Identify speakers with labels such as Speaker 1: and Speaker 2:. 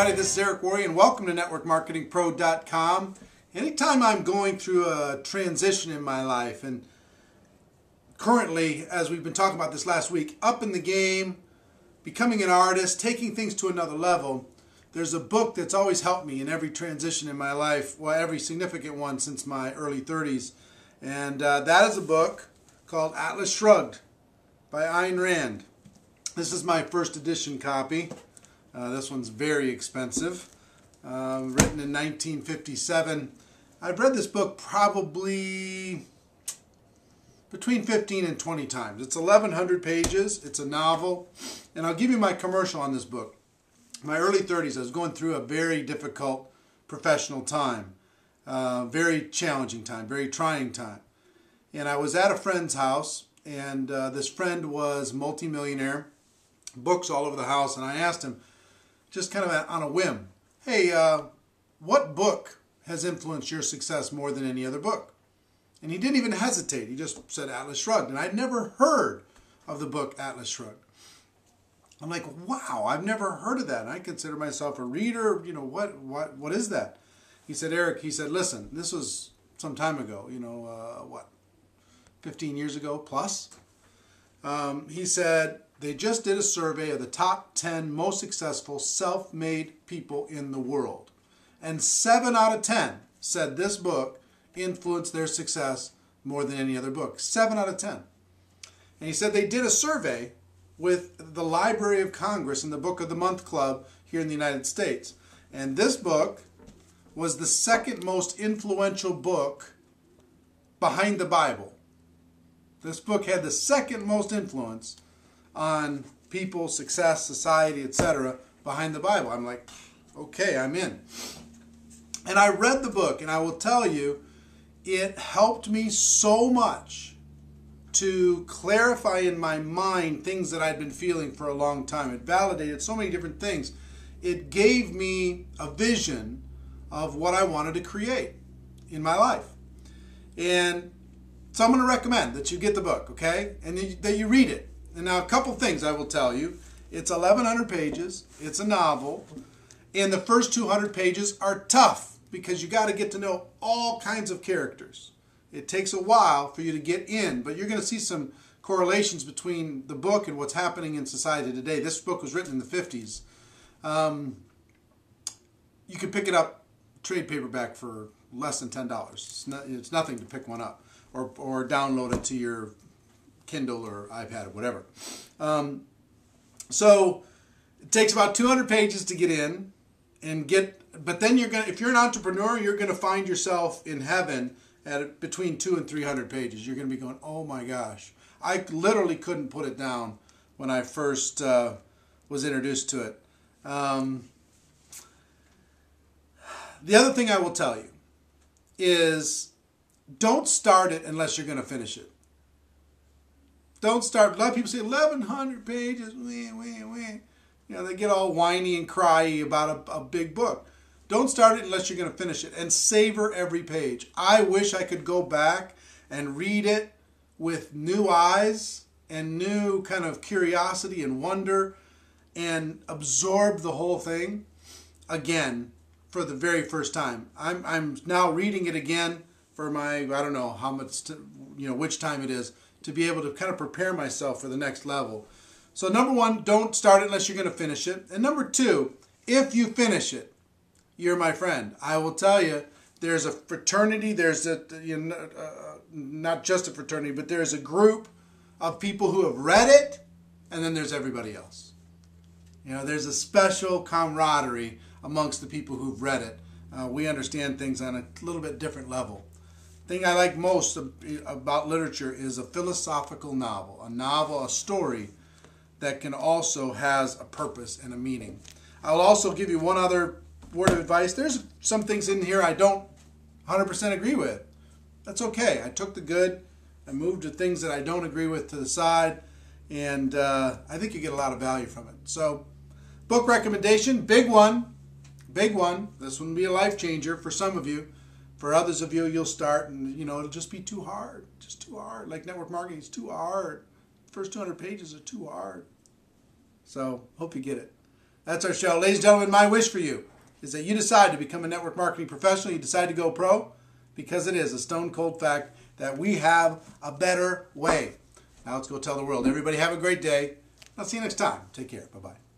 Speaker 1: everybody, this is Eric Worre and welcome to NetworkMarketingPro.com. Anytime I'm going through a transition in my life, and currently, as we've been talking about this last week, up in the game, becoming an artist, taking things to another level, there's a book that's always helped me in every transition in my life, well, every significant one since my early 30s. And that is a book called Atlas Shrugged by Ayn Rand. This is my first edition copy. This one's very expensive. Written in 1957. I've read this book probably between 15 and 20 times. It's 1,100 pages. It's a novel. And I'll give you my commercial on this book. In my early 30s, I was going through a very difficult professional time. Very challenging time, very trying time. And I was at a friend's house, and this friend was multimillionaire, books all over the house, and I asked him, just kind of on a whim, hey, what book has influenced your success more than any other book? And he didn't even hesitate. He just said Atlas Shrugged. And I'd never heard of the book Atlas Shrugged. I'm like, wow, I've never heard of that. And I consider myself a reader. You know, what is that? He said, Eric, he said, listen, this was some time ago, 15 years ago plus. He said, they just did a survey of the top 10 most successful self-made people in the world. And 7 out of 10 said this book influenced their success more than any other book. 7 out of 10. And he said they did a survey with the Library of Congress and the Book of the Month Club here in the United States. And this book was the second most influential book behind the Bible. This book had the second most influence on people, success, society, etc. behind the Bible. I'm like, okay, I'm in. And I read the book, and I will tell you, it helped me so much to clarify in my mind things that I'd been feeling for a long time. It validated so many different things. It gave me a vision of what I wanted to create in my life. And so I'm going to recommend that you get the book, okay? And that you read it. And now a couple things I will tell you. It's 1,100 pages. It's a novel. And the first 200 pages are tough because you got to get to know all kinds of characters. It takes a while for you to get in, but you're going to see some correlations between the book and what's happening in society today. This book was written in the 50s. You can pick it up, trade paperback, for less than $10. It's nothing to pick one up or download it to your Kindle or iPad or whatever. So it takes about 200 pages to get in and but then if you're an entrepreneur, you're going to find yourself in heaven at between 200 and 300 pages. You're going to be going, oh my gosh. I literally couldn't put it down when I first was introduced to it. The other thing I will tell you is don't start it unless you're going to finish it. Don't start. A lot of people say 1,100 pages. They get all whiny and cryy about a big book. Don't start it unless you're going to finish it, and savor every page. I wish I could go back and read it with new eyes and new kind of curiosity and wonder and absorb the whole thing again for the very first time. I'm now reading it again for my, I don't know how much, which time it is, to be able to kind of prepare myself for the next level. So number one, don't start it unless you're going to finish it. And number two, if you finish it, you're my friend. I will tell you, there's a fraternity, there's not just a fraternity, but there's a group of people who have read it, and then there's everybody else. There's a special camaraderie amongst the people who've read it. We understand things on a little bit different level. The thing I like most about literature is a philosophical novel, a story that can also has a purpose and a meaning. I'll also give you one other word of advice. There's some things in here I don't 100% agree with. That's okay. I took the good and moved the things that I don't agree with to the side, and I think you get a lot of value from it. So, book recommendation, big one. This one will be a life changer for some of you. For others of you, you'll start and, it'll just be too hard. Just too hard. Like network marketing, it's too hard. First 200 pages are too hard. So, hope you get it. That's our show. Ladies and gentlemen, my wish for you is that you decide to become a network marketing professional. You decide to go pro, because it is a stone cold fact that we have a better way. Now let's go tell the world. Everybody have a great day. I'll see you next time. Take care. Bye-bye.